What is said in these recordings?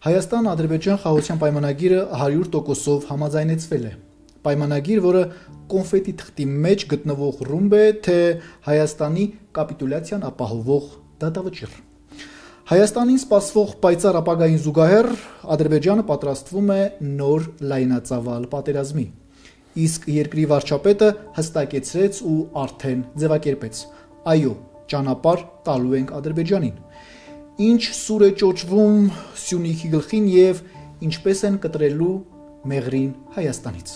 Հայաստան-Ադրբեջան խաղաղության պայմանագիրը 100%-ով համաձայնեցվել է։ Պայմանագիր, որը կոնֆետի թղթի մեջ գտնվող ռումբ է, թե Հայաստանի կապիտուլյացիան ապահովող դատավճիռ։ Հայաստանին սպասվող պայծառ ապագային զուգահեռ Ադրբեջանը պատրաստվում է նոր լայնածավալ պատերազմի։ Իսկ երկրի վարչապետը հստակեցրեց ու արդեն ձևակերպեց. այո, ճանապարհ տալու ենք Ադրբեջանին։ Ինչ սուր է ճոճվում Սյունիքի գլխին եւ ինչպես են կտրելու մեղրին Հայաստանից։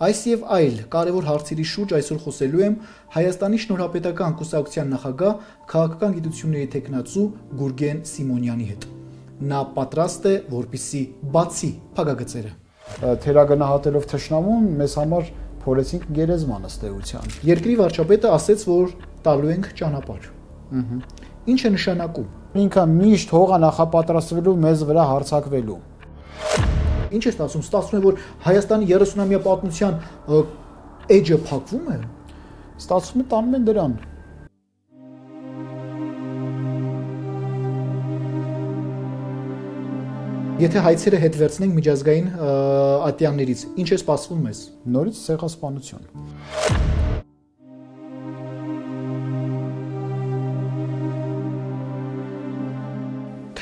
Այս եւ այլ կարևոր հարցերի շուրջ այսօր խոսելու եմ Հայաստանի շնորհապետական կուսակցության նախագահ քաղաքական գիտությունների թեկնածու Գուրգեն Սիմոնյանի հետ։ Նա պատրաստ է, որպեսզի բացի փակագծերը։ Թերագնահատելով թշնամուն մեզ համար փորեցինք գերեզման ըստ էության։ Երկրի վարչապետը ասաց, որ տալու ենք ճանապարհ։ Ինչ է նշանակում։ Ինքը միշտ հողը նախապատրաստվելու մեզ վրա հարձակվելու։ Ինչ է ստացվում։ Ստացվում է, որ Հայաստանի 30-ամյա պատմության էջը փակվում է։ Ստացվում է տանում են դրան։ Եթե հայցերը հետ վերցնենք միջազգային ատյաններից, ինչ է սպասվում մեզ։ Նորից ցեղասպանություն։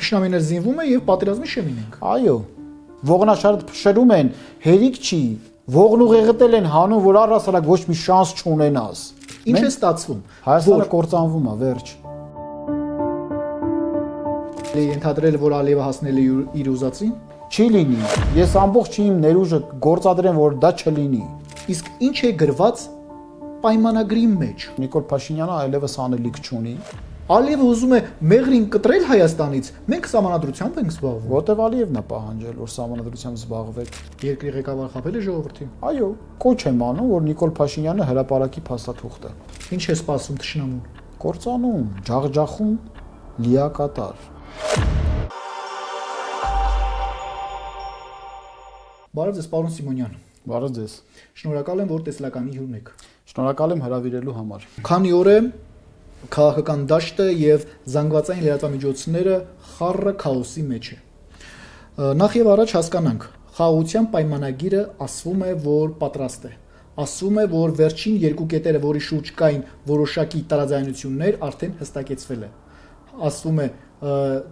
Թշնամիները զինվում է եւ պատերազմի շեմին ենք։ Այո։ Ողնաշարդ փշրում են, հերիք չի։ Ողն ուղեղտել են հանուն, որ առասարակ ոչ մի շանս չունենաս։ Ինչ է ստացվում։ Հայաստանը կործանվում է, վերջ։ Ենթադրել, որ Ալիևը հասնել է իր ուզածին։ Չի լինի։ Ես ամբողջ իմ ներուժը գործադրեմ, որ դա չլինի։ Իսկ ինչ է գրված պայմանագրի մեջ։ Նիկոլ Փաշինյանը այլևս անելիք չունի։ Ալիևը ուզում է մեղրին կտրել Հայաստանից։ Մենք սահմանադրությամբ ենք զբաղվում։ Որտեվ Ալիևն է պահանջել, որ սահմանադրությամբ զբաղվեք։ Երկրի ղեկավար խաբել է ժողովրդին։ Այո, կոչ եմ անում, որ Նիկոլ Փաշինյանը հրապարակի փաստաթուղթ է։ Ինչ է սպասում թշնամուն։ Կործանում, ջախջախում, լիակատար։ Բարև ձեզ, պարոն Սիմոնյան։ Բարև ձեզ։ Շնորհակալ եմ, որ տեսլականի հյուրն եք։ Շնորհակալ եմ հրավիրելու համար։ Քանի օր է քաղաքական դաշտը եւ զանգվածային լրատվամիջոցները խառը քաոսի մեջ է։ Նախ եւ առաջ հասկանանք, խաղաղության պայմանագիրը ասվում է, որ պատրաստ է։ Ասվում է, որ վերջին երկու կետերը, որի շուրջ կային որոշակի տարաձայնություններ, արդեն հստակեցվել է։ Ասվում է,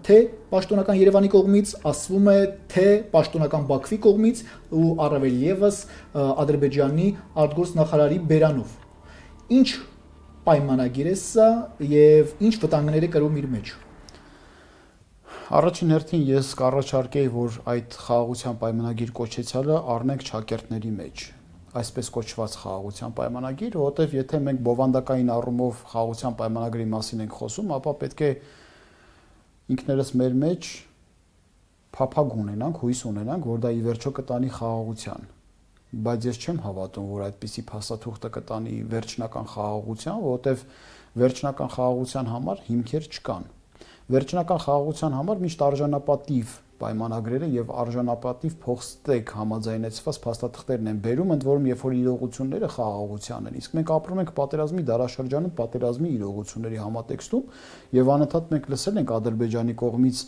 թե պաշտոնական Երևանի կողմից, ասվում է, թե պաշտոնական Բաքվի կողմից ու առավել եւս Ադրբեջանի արտգործնախարարի բերանով։ Ինչ պայմանագիր է սա եւ ինչ վտանգներ է կրում իր մեջ։ Առաջին հերթին ես կառաջարկեի, որ այդ խաղաղության պայմանագիր կոչեցյալը առնենք ճակերտների մեջ, այսպես կոչված խաղաղության պայմանագիր, որովհետեւ եթե մենք բովանդակային առումով խաղաղության պայմանագրի մասին ենք խոսում, ապա պետք է ինքներս մեր մեջ փափագ ունենանք, հույս ունենանք, որ դա ի վերջո կտանի խաղաղության։ Բայց ես չեմ հավատում, որ այդպիսի փաստաթուղթը կտանի վերջնական խաղաղության, որովհետև վերջնական խաղաղության համար հիմքեր չկան։ Վերջնական խաղաղության համար միշտ արժանապատիվ պայմանագրերը եւ արժանապատիվ փոխստեկ համաձայնեցված փաստաթղթերն են բերում, ընդ որում երբ որ իրողությունները խաղաղության են։ Իսկ մենք ապրում ենք պատերազմի դարաշրջանում, պատերազմի իրողությունների համատեքստում եւ անընդհատ մենք լսել ենք Ադրբեջանի կողմից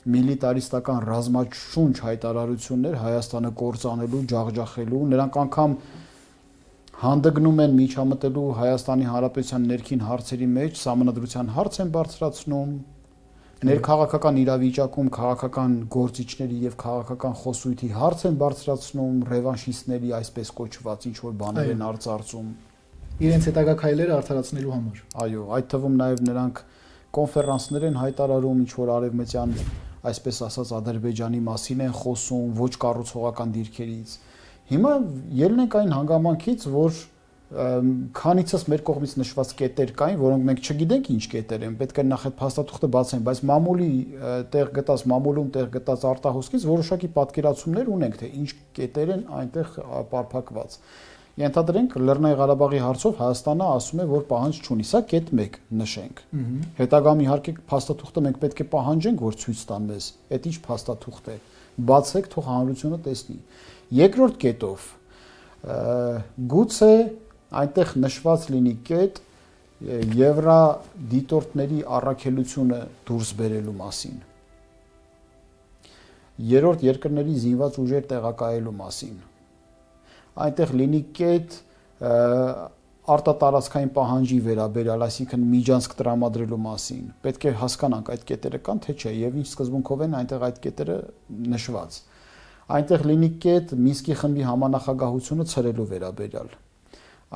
միլիտարիստական ռազմաշունչ հայտարարություններ Հայաստանը կործանելու, ջախջախելու, նրանք անգամ հանդգնում են միջամտելու Հայաստանի Հանրապետության ներքին հարցերի մեջ, սահմանադրության հարց են բարձրացնում, ներքաղաքական իրավիճակում քաղաքական գործիչների եւ քաղաքական խոսույթի հարց են բարձրացնում, ռևանշիստների այսպես կոչված ինչ որ բաներ են արծարծում իրենց հետագա քայլերը արդարացնելու համար։ Այո, այդ թվում նաեւ նրանք կոնֆերանսներ են հայտարարում, ինչ որ արևմտյան այսպես ասած Ադրբեջանի մասին են խոսում, ոչ կառուցողական դիրքերից։ Հիմա ելնենք այն հանգամանքից, որ քանիցս մեր կողմից նշված կետեր կային, որոնք մենք չգիտենք ինչ կետեր են, պետք է նախ այդ փաստաթուղթը բացենք, բայց մամուլի մամուլում տեղ գտած արտահոսքից որոշակի պատկերացումներ ունենք, թե ինչ կետեր են այնտեղ պարփակված։ Ենթադրենք Լեռնային Ղարաբաղի հարցով Հայաստանը ասում է, որ պահանջ չունի, սա կետ 1 նշենք։ Հետագամ իհարկե փաստաթուղթը մենք պետք է պահանջենք, որ ցույց տան մեզ, այդ ինչ փաստաթուղթ է։ Բացեք, թող հանրությունը տեսնի։ Երկրորդ կետով գուցե այնտեղ նշված լինի կետ եվրադիտորդների առաքելությունը դուրս բերելու մասին։ երրորդ երկրների զինված ուժեր տեղակայելու մասին։ Այնտեղ լինի կետ արտատարածքային պահանջի վերաբերյալ, այսինքն միջանցք տրամադրելու մասին։ Պետք է հասկանանք այդ կետերը կան թե չէ եւ ինչ սկզբունքով են այնտեղ այդ կետերը նշված։ Այնտեղ լինի կետ Մինսկի խմբի համանախագահությունը ցրելու վերաբերյալ։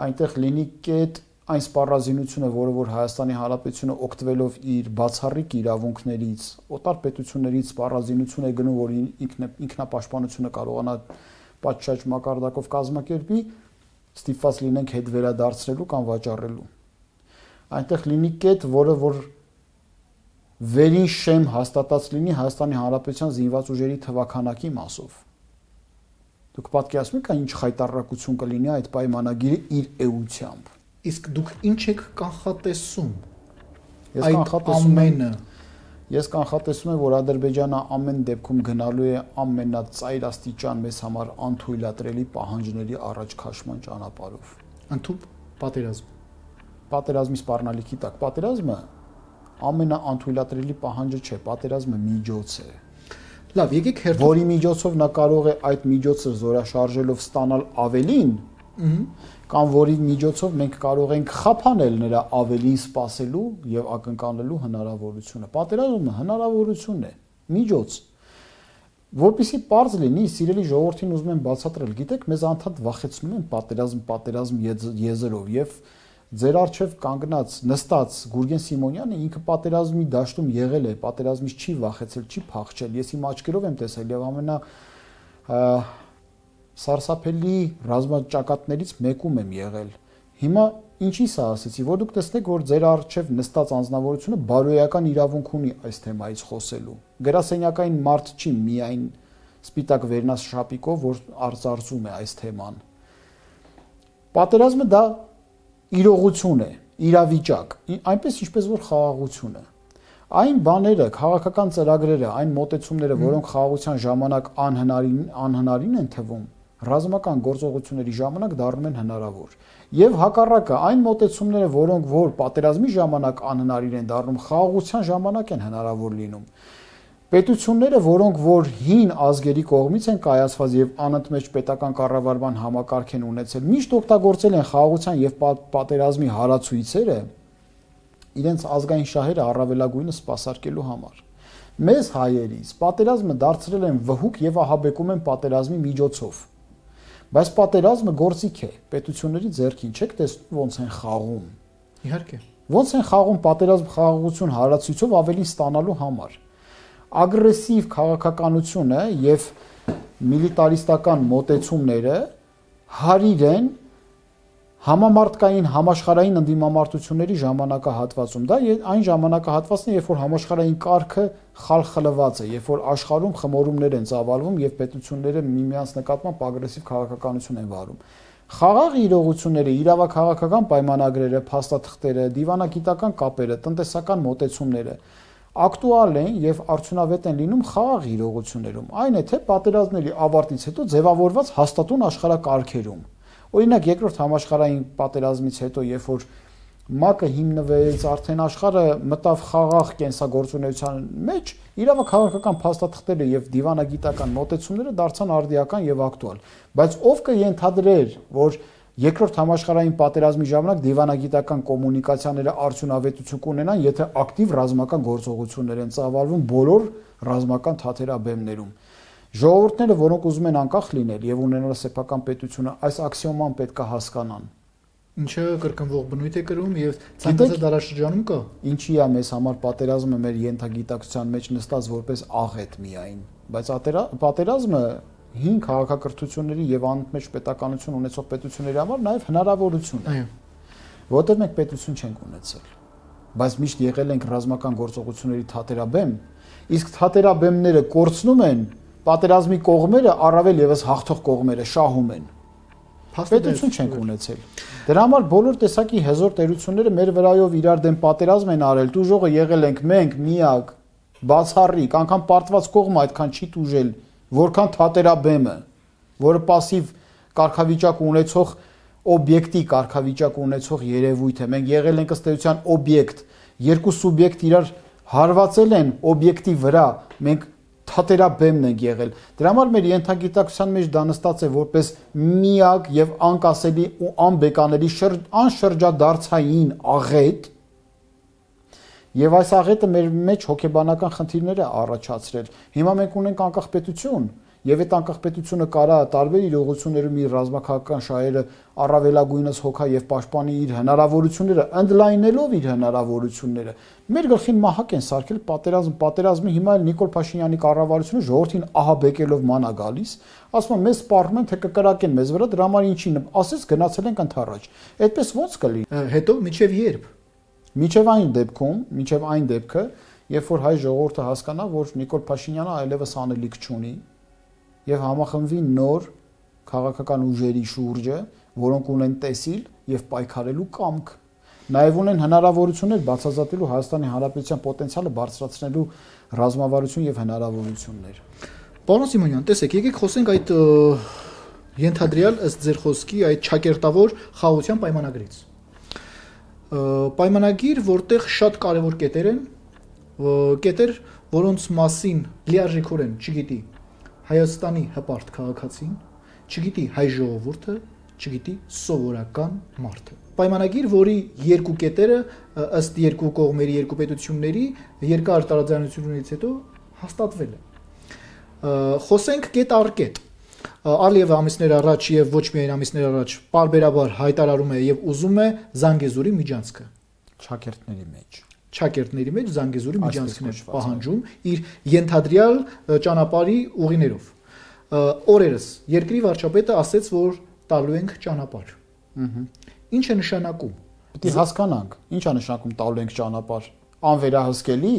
Այնտեղ լինի կետ այն սպառազինությունը, որը որ Հայաստանի Հանրապետությունը օգտվելով իր բացառիկ իրավունքներից, օտար պետություններից սպառազինություն է գնում, որ ինքնապաշտպանությունը կարողանա պատշաճ մակարդակով կազմակերպի, ստիպված լինենք հետ վերադարձնելու կամ վաճառելու։ Այնտեղ լինի կետ, որը որ վերին շեմ հաստատած լինի Հայաստանի Հանրապետության զինված ուժերի թվաքանակի մասով։ Դուք պատկերացնում եք, ինչ խայտառակություն կլինի այդ պայմանագիրը իր էությամբ։ Իսկ դուք ինչ եք կանխատեսում։ Ես կանխատեսում եմ, որ Ադրբեջանը ամեն դեպքում գնալու է ամենածայրաստիճան մեզ համար անթույլատրելի պահանջների առաջ քաշման ճանապարհով։ Ընդհանուր պատերազմ։ Պատերազմի սպառնալիքի տակ պատերազմը ամենաանթույլատրելի պահանջը չէ, պատերազմը միջոց է։ Լավ, եկեք հերթով, որի միջոցով նա կարող է այդ միջոցը զորաշարժելով ստանալ ավելին, կամ որի միջոցով մենք կարող ենք խափանել նրա ավելին սпасելու եւ ակնկալելու հնարավորությունը։ Պատերազմը հնարավորություն է, միջոց։ Որպեսզի པարզ լինի, սիրելի ժողովրդին ուզում եմ բացատրել, գիտեք, մեզ անդադ վախեցնում են պատերազմ եզրով եւ ձեր արչեւ կանգնած նստած Գուրգեն Սիմոնյանը ինքը պատերազմի դաշտում եղել է, պատերազմից չի վախեցել, չի փախչել։ Ես իմ աչքերով եմ տեսել եւ ամենա սարսափելի ռազմաճակատներից մեկում եմ եղել։ Հիմա ինչի սա ասեցի, որ դուք տեսնեք, որ ձեր առջև նստած անձնավորությունը բարոյական իրավունք ունի այս թեմայից խոսելու։ Գրասենյակային մարդ չի միայն սպիտակ վերնաշապիկով, որ արծարծում է այս թեման։ Պատերազմը դա իրողություն է, իրավիճակ, այնպես ինչպես որ խաղաղությունը։ Այն բաները, քաղաքական ծրագրերը, այն մոտեցումները, որոնք խաղաղության ժամանակ անհնարին են թվում, ռազմական գործողությունների ժամանակ դառնում են հնարավոր։ Եվ հակառակը, այն մոտեցումները, որոնք որ պատերազմի ժամանակ անհնարին են դառնում, խաղաղության ժամանակ են հնարավոր լինում։ Պետությունները, որոնք որ հին ազգերի կողմից են կայացված եւ անընդմեջ պետական կառավարման համակարգ են ունեցել, միշտ օգտագործել են խաղաղության եւ պատերազմի հարացույցերը իրենց ազգային շահերը առավելագույնը սպասարկելու համար։ Մեզ հայերից պատերազմը դարձրել են վհուկ եւ ահաբեկում են պատերազմի միջոցով։ Բայց պատերազմը գործիք է, պետությունների ձեռքին, չեք տեսնում ոնց են խաղում։ Իհարկե։ Ոնց են խաղում պատերազմ խաղաղություն հարացույցով ավելին ստանալու համար։ Ագրեսիվ քաղաքականությունը եւ միլիտարիստական մոտեցումները հարիր են համամարտկային համաշխարհային ընդդիմամարտությունների ժամանակահատվածում։ Դա այն ժամանակահատվածն է, երբ որ համաշխարհային կարգը խալխլված է, երբ որ աշխարհում խմորումներ են ծավալվում եւ պետությունները միմյանց նկատմամբ ագրեսիվ քաղաքականություն են վարում։ Խաղաղ իրողությունները, իրավաքաղաքական պայմանագրերը, փաստաթղթերը, դիվանագիտական կապերը, տնտեսական մոտեցումները ակտուալ են եւ արդյունավետ են լինում խաղաղ իրողություններում։ Այն է թե պատերազմների ավարտից հետո ձևավորված հաստատուն աշխարհակարգերում։ Օրինակ երկրորդ համաշխարհային պատերազմից հետո, երբ որ ՄԱԿ-ը հիմնվեց, արդեն աշխարհը մտավ խաղաղ կենսագործունեության մեջ, իրավաքաղաքական փաստաթղթերը եւ դիվանագիտական մոտեցումները դարձան արդիական եւ ակտուալ։ Բայց ով կենթադրեր, որ Երկրորդ համաշխարհային պատերազմի ժամանակ դիվանագիտական կոմունիկացիաները արդյունավետություն կունենան, եթե ակտիվ ռազմական գործողություններ են ծավալվում բոլոր ռազմական թաթերաբեմներում։ Ժողովուրդները, որոնք ուզում են անկախ լինել եւ ունենալ սեփական պետությունը, այս աքսիոման պետք է հասկանան։ Ինչը կրկնվող բնույթ է կրում եւ ցանկացած դարաշրջանում կա։ Ինչի է մեզ համար պատերազմը մեր ենթագիտակցության մեջ նստած որպես աղետ միայն, բայց պատերազմը հին քաղաքակրթությունների եւ անընդմեջ պետականություն ունեցող պետությունների համար նաեւ հնարավորություն է։ Այո։ Որտեղ մենք պետություն չենք ունեցել, բայց միշտ եղել ենք ռազմական գործողությունների թատերաբեմ, իսկ թատերաբեմները կորցնում են, պատերազմի կողմերը առավել եւս հաղթող կողմերը շահում են։ Պետություն չենք ունեցել։ Դրա համար բոլոր տեսակի հզոր տերությունները մեր վրայով իրար դեմ պատերազմ են արել, դժողը եղել ենք մենք միակ, բացառիկ, անգամ պարտված կողմը այդքան չի տուժել, որքան թատերաբեմը, որը пассив կարգավիճակ ունեցող օբյեկտի կարգավիճակ ունեցող երևույթ է։ Մենք եղել ենք ըստ էության օբյեկտ, երկու սուբյեկտ իրար հարվածել են օբյեկտի վրա, մենք թատերաբեմն ենք եղել։ Դրա համար մեր ենթագիտակցության մեջ դա նստած է որպես միակ եւ անկասելի ու անբեկանելի անշրջադարձային աղետ։ Եվ այս աղետը մեր մեջ հոգեբանական խնդիրներ է առաջացրել։ Հիմա մենք ունենք անկախ պետություն, եւ այդ անկախ պետությունը կարա տարբեր իրողություններում իր ռազմաքաղաքական շահերը առավելագույնս հոգա եւ պաշտպանի իր հնարավորությունները, ընդլայնելով իր հնարավորությունները։ Մեր գլխին մահակ են սարքել պատերազմի հիմա էլ Նիկոլ Փաշինյանի կառավարությունը ժողովրդին ահաբեկելով մանա գալիս, ասում են մեզ սպառնում են թե կկրակեն մեզ վրա, դրա համար ինչին ասես գնացել ենք ընդառաջ։ Այդպես ո՞նց կլինի։ Հետո միջև երբ։ Միջև այն դեպքը, երբ որ հայ ժողովուրդը հասկանա, որ Նիկոլ Փաշինյանը այլևս անելիք չունի եւ համախմբվի նոր քաղաքական ուժերի շուրջը, որոնք ունեն տեսիլ եւ պայքարելու կամք, նաեւ ունեն հնարավորություններ բացահայտելու Հայաստանի Հանրապետության պոտենցիալը բարձրացնելու ռազմավարություն եւ հնարավորություններ։ Պարոն Սիմոնյան, տեսեք, եկեք խոսենք այդ ենթադրյալ ըստ ձեր խոսքի այդ ճակերտավոր խաղաղության պայմանագրից։ Պայմանագիր, որտեղ շատ կարևոր կետեր են, կետեր, որոնց մասին լիարժեքորեն չգիտի Հայաստանի հպարտ քաղաքացին, չգիտի հայ ժողովուրդը, չգիտի սովորական մարդը։ Պայմանագիր, որի երկու կետերը ըստ երկու կողմերի, երկու պետությունների երկար տարաձայնությունից հետո հաստատվել է։ Խոսենք կետ առ կետ։ Ալիևը ամիսներ առաջ եւ ոչ միայն ամիսներ առաջ պարբերաբար հայտարարում է եւ ուզում է Զանգեզուրի միջանցքը։ Չակերտների մեջ Զանգեզուրի միջանցքն է պահանջում իր ենթադրյալ ճանապարհի ուղիներով։ Օրերս երկրի վարչապետը ասաց, որ տալու ենք ճանապարհ։ Ինչ է նշանակում։ Պետք է հասկանանք, ինչ է նշանակում տալու ենք ճանապարհ։ Անվերահսկելի։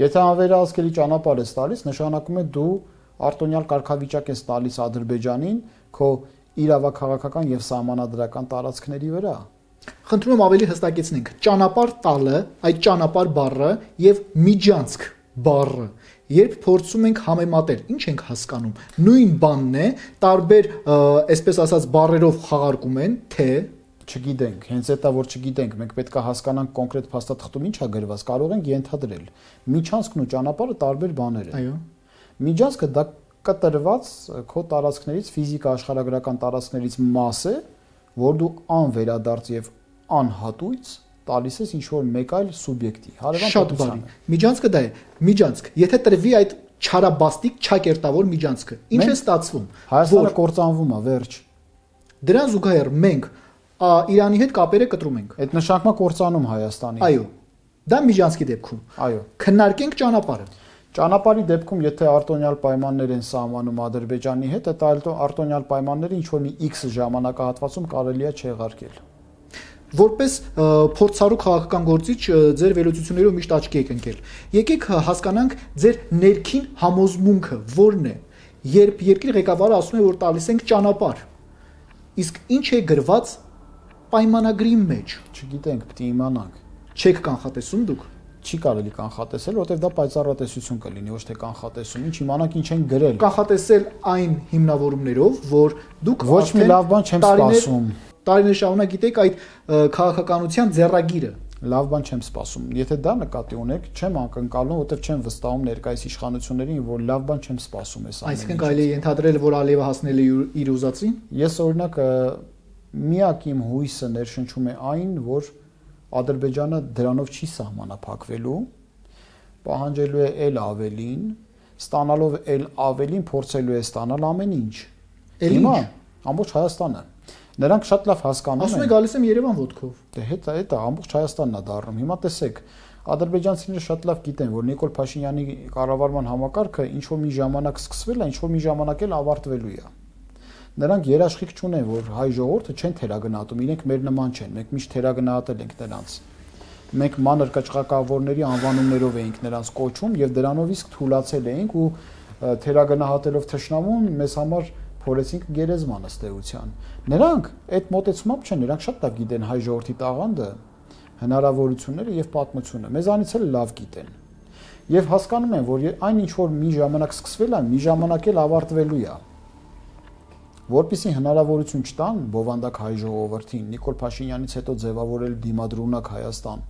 Եթե անվերահսկելի ճանապարհ ես տալիս, նշանակում է դու արտոնյալ կարգավիճակ ես տալիս Ադրբեջանին քո իրավաքաղաքական եւ սահմանադրական տարածքների վրա։ Խնդրում եմ ավելի հստակեցնենք, ճանապարհ տալը, այդ ճանապարհ բառը եւ միջանցք բառը, երբ փորձում ենք համեմատել, ինչ ենք հասկանում։ Նույն բանն է, տարբեր, այսպես ասած, բառերով խաղարկում են, թե չգիտենք, հենց դա որ չգիտենք, մենք պետք է հասկանանք կոնկրետ փաստաթղթում ինչ է գրված, կարող ենք ենթադրել։ Միջանցքն ու ճանապարհը տարբեր բաներ են։ Այո։ Միջանցքը դա կտրված քո տարածքներից, ֆիզիկա աշխարհագրական տարածքներից մաս է, որ դու անվերադարձ եւ անհատույց տալիս ես ինչ որ մեկ այլ սուբյեկտի, հարևան պետության։ Միջանցքը դա է, միջանցք։ Եթե տրվի այդ չարաբաստիկ ճակերտավոր միջանցքը, ինչ է ստացվում։ Հայաստանը կործանվում է, վերջ։ Դրան զուգահեռ մենք Իրանի հետ կապերը կտրում ենք։ Այդ նշանակում կործանում Հայաստանի։ Այո։ Դա միջանցքի դեպքում։ Այո։ Քննարկենք ճանապարհը։ Ճանապարհի դեպքում, եթե արտոնյալ պայմաններ են սահմանում Ադրբեջանի հետ, այդ արտոնյալ պայմանները ինչ որ մի X ժամանակահատվածում կարելի է չեղարկել։ Որպես փորձառու քաղաքական գործիչ ձեր վերլուծություններով միշտ աչքի եք ընկել։ Եկեք հասկանանք ձեր ներքին համոզմունքը որն է, երբ երկրի ղեկավարը ասում է, որ տալիս ենք ճանապարհ։ Իսկ ինչ է գրված պայմանագրի մեջ։ Չգիտենք, պետք է իմանանք։ Չեք կանխատեսում դուք։ Չի կարելի կանխատեսել, որովհետև դա պայծառատեսություն կլինի, ոչ թե կանխատեսում։ Ինչ իմանանք, ինչ են գրել։ Կանխատեսել այն հիմնավորումներով, որ դուք ոչ մի լավ բան չեմ սպասում։ Տարիներ շարունակ գիտեք այդ քաղաքականության ձեռագիրը։ Լավ բան չեմ սպասում։ Եթե դա նկատի ունեք, չեմ ակնկալում, որովհետև չեմ վստահում ներկայիս իշխանություններին, որ լավ բան չեմ սպասում այս ամենը։ Այսինքն կարելի է ենթադրել, որ Ալիևը հասնել է իր ուզածին։ Ես օրինակ միակ իմ հույսը ներշնչում է այն, որ Ադրբեջանը դրանով չի սահմանափակվելու, պահանջելու է էլ ավելին, ստանալով էլ ավելին փորձելու է ստանալ ամեն ինչ։ Հիմա ամբողջ Հայաստանը։ Նրանք շատ լավ հասկանում են։ Ասում է գալիս եմ Երևան ոտքով։ Դե հետո ամբողջ Հայաստանն է դառնում։ Հիմա տեսեք, ադրբեջանցիները շատ լավ գիտեն, որ Նիկոլ Փաշինյանի կառավարման համակարգը ինչ որ մի ժամանակ սկսվել է, ինչ որ մի ժամանակ էլ ավարտվելու է։ Նրանք երաշխիք չունեն, որ հայ ժողովուրդը չեն թերագնահատում, իրենք մեր նման չեն, մենք միշտ թերագնահատել ենք նրանց։ Մենք մանր կճղակավորների անվանումներով էինք նրանց կոչում եւ դրանով իսկ թուլացել էինք ու թերագնահատելով թշնամուն մեզ համար փորեցինք գերեզման ըստ էության։ Նրանք այդ մոտեցումով չեն, նրանք շատ լավ գիտեն հայ ժողովրդի տաղանդը, հնարավորությունները եւ պատմությունը։ Մեզանից էլ լավ գիտեն։ Եվ հասկանում են, որ այն ինչ որ մի ժամանակ սկսվել է, մի ժամանակ էլ ավարտվելու է։ Որպեսզի հնարավորություն չտան բովանդակ հայ ժողովրդին Նիկոլ Փաշինյանից հետո ձևավորել դիմադրունակ Հայաստան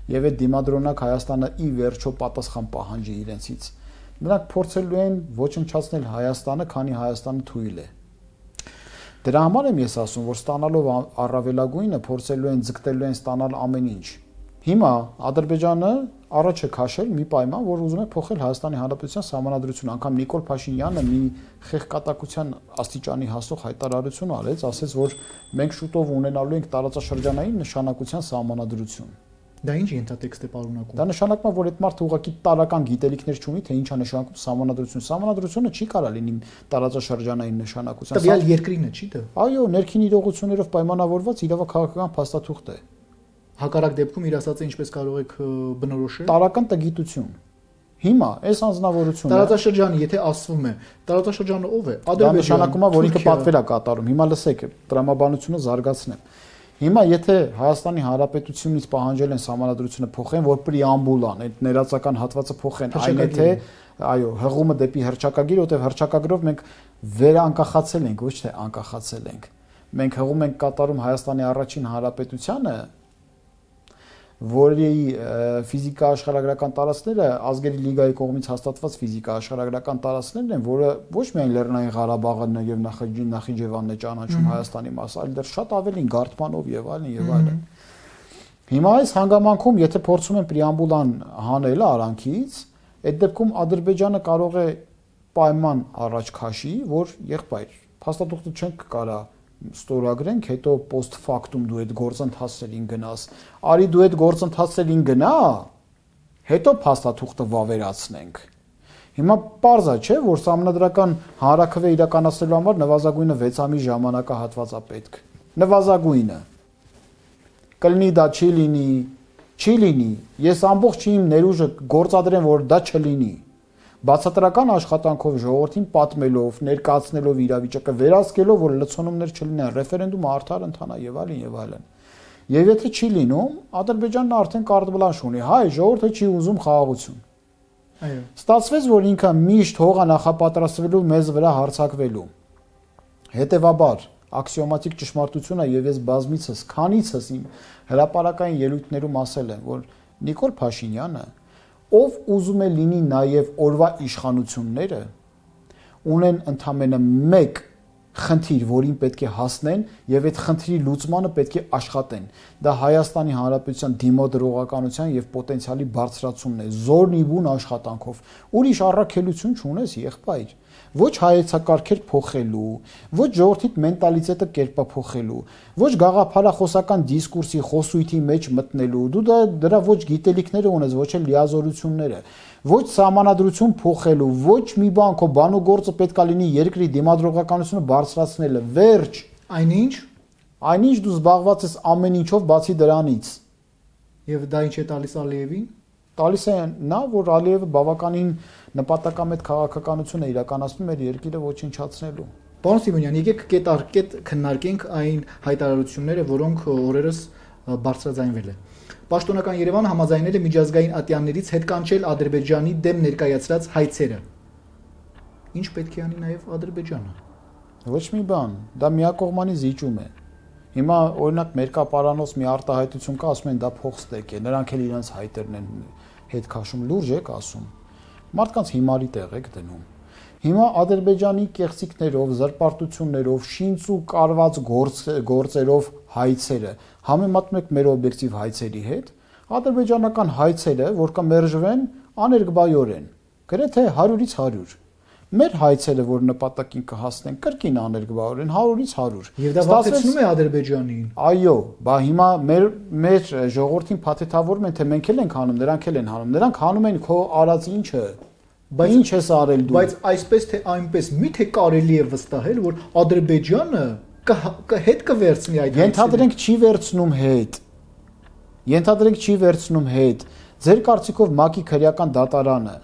եւ այդ դիմադրունակ Հայաստանը ի վերջո պատասխան պահանջի իրենցից Նրանք փորձելու են ոչնչացնել Հայաստանը, քանի Հայաստանը թույլ է։ Դրա համար եմ ես ասում, որ ստանալով առավելագույնը փորձելու են ձգտելու են ստանալ ամեն ինչ։ Հիմա Ադրբեջանը առաջ է քաշել մի պայման, որ ուզում է փոխել Հայաստանի Հանրապետության սահմանադրությունը, անգամ Նիկոլ Փաշինյանը մի խեղկատակության աստիճանի հասող հայտարարություն արեց, ասեց, որ մենք շուտով ունենալու ենք տարածաշրջանային նշանակության սահմանադրություն։ Դա ինչ ենթատեքստ է պարունակում։ Դա նշանակում է, որ այդ մարդը ուղղակի տարական գիտելիքներ չունի, թե ինչ է նշանակում սահմանադրություն։ Սահմանադրությունը չի կարող լինի տարածաշրջանային նշանակության։ Տվյալ երկրինը չի դա։ Այո, ներքին իրողություններով պայմանավորված իրավաքաղաքական փաստաթուղթ է։ Հակառակ դեպքում իր ասածը ինչպես կարող եք բնորոշել։ Տարական տգիտություն։ Հիմա այս անձնավորությունը Տարածաշրջանը, եթե ասվում է, տարածաշրջանը ով է։ Դա նշանակում է, որ ինքը պատվեր է կատարում։ Հիմա լսեք, տրամաբանությունը զարգացնեմ։ Հիմա եթե Հայաստանի Հանրապետությունից պահանջել են սահմանադրությունը փոխեն, որ պրեամբուլան, այդ ներածական հատվածը փոխեն, այն է թե այո, հղումը դեպի հռչակագիր, որտեղ հռչակագրով մենք վերանկախացել ենք, ոչ թե անկախացել ենք։ Մենք հղում ենք կատարում Հայաստանի առաջին հանրապետությանը, որի ֆիզիկա աշխարհագրական տարածքները ազգերի լիգայի կողմից հաստատված ֆիզիկա աշխարհագրական տարածքներն են, որը ոչ միայն Լեռնային Ղարաբաղն եւ Նախիջևանն է ճանաչում Հայաստանի մասը, այլ դեռ շատ ավելին Գարթմանով եւ այլն եւ այլն։ Հիմա այս հանգամանքում, եթե փորձում են պրեամբուլան հանել արանքից, այդ դեպքում Ադրբեջանը կարող է պայման առաջ քաշի, որ եղբայր, փաստաթուղթը չենք կարա ստորագրենք, հետո post factum դու այդ գործընթացներին գնաս, արի դու այդ գործընթացներին գնա, հետո փաստաթուղթը վավերացնենք։ Հիմա պարզ է, չէ, որ սահմանադրական հանրաքվե իրականացնելու համար նվազագույնը 6 ամիս ժամանակահատված է պետք։ Նվազագույնը։ Կլինի դա չի լինի։ Ես ամբողջ իմ ներուժը գործադրեմ, որ դա չլինի։ Բացատրական աշխատանքով ժողովրդին պատմելով, ներկայացնելով իրավիճակը, վերահսկելով, որ լցոնումներ չլինեն, ռեֆերենդումը արդար ընթանա եւ այլն եւ այլն։ Եվ եթե չի լինում, Ադրբեջանն արդեն կարտ բլանշ ունի, հայ ժողովուրդը չի ուզում խաղաղություն։ Այո։ Ստացվեց, որ ինքը միշտ հողա նախապատրաստվելու մեզ վրա հարձակվելու։ Հետևաբար, աքսիոմատիկ ճշմարտությունը եւ ես բազմիցս, քանիցս իմ հրապարակային ելույթներում ասել եմ, որ Նիկոլ Փաշինյանը ով ուզում է լինի նաև օրվա իշխանությունները, ունեն ընդամենը մեկ խնդիր, որին պետք է հասնեն եւ այդ խնդրի լուծմանը պետք է աշխատեն։ Դա Հայաստանի Հանրապետության դիմադրողականության եւ պոտենցիալի բարձրացումն է, զորն ի բուն աշխատանքով։ Ուրիշ առաքելություն չունես, եղբայր։ Ոչ հայեցակարգեր փոխելու, ոչ ժողովրդի մենտալիտետը կերպափոխելու, ոչ գաղափարախոսական դիսկուրսի խոսույթի մեջ մտնելու, դու դրա ոչ գիտելիքները ունես, ոչ էլ լիազորությունները, ոչ սահմանադրություն փոխելու, ոչ մի բան քո բան ու գործը պետքա լինի երկրի դիմադրողականությունը բարձրացնելը, վերջ, այնինչ դու զբաղված ես ամեն ինչով բացի դրանից։ Եվ դա ինչ է տալիս Ալիևին։ Տալիս է նա, որ Ալիևը բավականին նպատակամետ քաղաքականություն է իրականացնում իր երկիրը ոչնչացնելու։ Պարոն Սիմոնյան, եկեք կետ առ կետ քննարկենք այն հայտարարությունները, որոնք օրերս բարձրաձայնվել է։ Պաշտոնական Երևանը համաձայնել է միջազգային ատյաններից հետ կանչել Ադրբեջանի դեմ ներկայացրած հայցերը։ Ինչ պետք է անի նաև Ադրբեջանը։ Ոչ մի բան, դա միակողմանի զիջում է։ Հիմա օրինակ մերկապարանոց մի արտահայտություն կա, ասում են դա փոխստեկ է, նրանք էլ իրենց հայտերն են հետ քաշում, լուրջ եք ասում։ Մարդկանց հիմարի տեղ եք դնում։ Հիմա Ադրբեջանի կեղծիքներով, զրպարտություններով, շինց ու կարված գործերով հայցերը համեմատում եք մեր օբյեկտիվ հայցերի հետ, ադրբեջանական հայցերը, որ կմերժվեն աներկբայորեն, գրեթե 100-ից 100։ Մեր հայցերը, որ նպատակին կհասնեն, կրկին աներկբայորեն 100-ից 100։ Եվ դա վախեցնում է Ադրբեջանին։ Այո, բա հիմա մեր ժողովրդին փաթեթավորում են, թե մենք էլ ենք հանում, նրանք էլ են հանում։ Նրանք հանում են քո արած ինչը։ Բայց ինչ ես արել դու։ Բայց այսպես թե այնպես միթե կարելի է վստահել, որ Ադրբեջանը հետ կվերցնի այդ Ենթադրենք չի վերցնում հետ։ Ենթադրենք չի վերցնում հետ։ Ձեր կարծիքով ՄԱԿ-ի քրեական դատարանը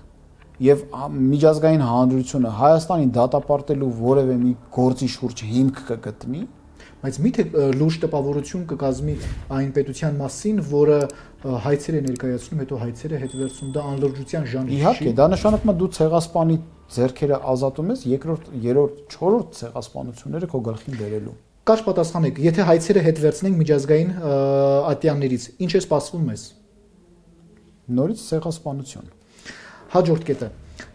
եւ միջազգային հանրությունը Հայաստանին դատապարտելու որևէ մի գործի շուրջ հիմք կգտնի, բայց միթե լուրջ տպավորություն կկազմի այն պետության մասին, որը հայցեր է ներկայացնում, հետո հայցերը հետ վերցնում, դա անլրջության ժանր չի։ Իհարկե, դա նշանակում է դու ցեղասպանի ձեռքերը ազատում ես, երկրորդ, երրորդ, չորրորդ ցեղասպանությունները քո գլխին բերելու։ Կարճ պատասխանեք, եթե հայցերը հետ վերցնենք միջազգային ատյաններից, ինչ է սպասվում մեզ։ Նորից ցեղասպանություն։ Հաջորդ կետը։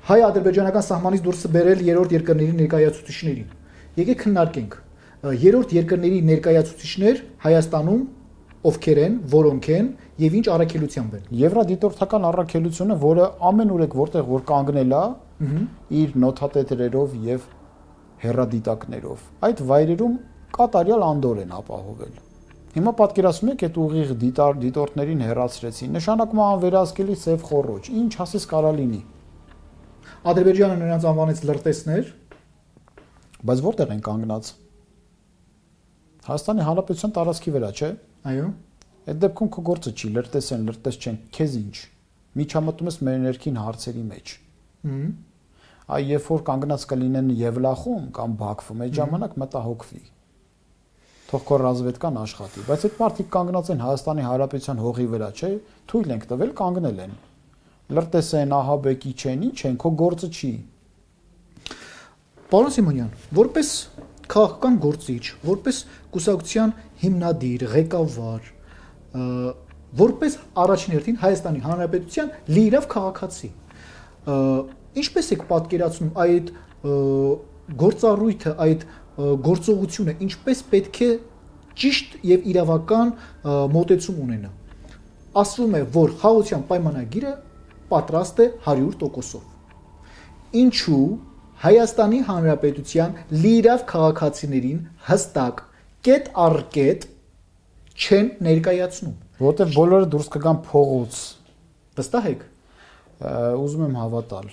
հայ-ադրբեջանական սահմանից դուրս բերել երրորդ երկրների ներկայացուցիչներին։ Եկեք քննարկենք երրորդ երկրների ներկայացուցիչներ Հայաստանում ովքեր են, որոնք են եւ ինչ առաքելությամբ են։ Եվրադիտորդական առաքելությունը, որը ամենուրեք որտեղ որ կանգնել է, իր նոթատետրերով եւ հեռադիտակներով, այդ վայրերում կատարյալ անդոր են ապահովել։ Հիմա պատկերացնում եք, այդ ուղիղ դիտորդներին հեռացրեցին, նշանակում է անվերահսկելի սև խոռոչ, ինչ ասես կարա լինի։ Ադրբեջանը նրանց անվանեց լրտեսներ, բայց որտեղ են կանգնած։ Հայաստանի Հանրապետության տարածքի վրա, չէ՞։ Այո։ Այդ դեպքում քո գործը չի, լրտես են, լրտես չեն, քեզ ինչ։ Միջամտում ես մեր ներքին հարցերի մեջ։ Այ երբ որ կանգնած կլինեն Եվլախում կամ Բաքվում, այդ ժամանակ մտահոգվի։ Թող քո ռազվեդկան աշխատի, բայց այդ մարդիկ կանգնած են Հայաստանի Հանրապետության հողի վրա, չէ՞, թույլ ենք տվել, կանգնել են։ Լրտես են, ահաբեկի չեն, ինչ են, քո գործը չի։ Պարոն Սիմոնյան, որպես քաղաքական գործիչ, որպես կուսակցության հիմնադիր, ղեկավար, որպես առաջին հերթին Հայաստանի Հանրապետության լիիրավ քաղաքացի, ինչպես եք պատկերացնում այդ գործառույթը, այդ գործողությունը, ինչպես պետք է ճիշտ եւ իրավական մոտեցում ունենա։ Ասվում է, որ խաղաղության պայմանագիրը պատրաստ է 100%-ով։ Ինչու Հայաստանի Հանրապետության լիիրավ քաղաքացիներին հստակ կետ առ կետ չեն ներկայացնում։ Որտեվ բոլորը դուրս կգան փողոց։ Վստահ եք։ Ուզում եմ հավատալ։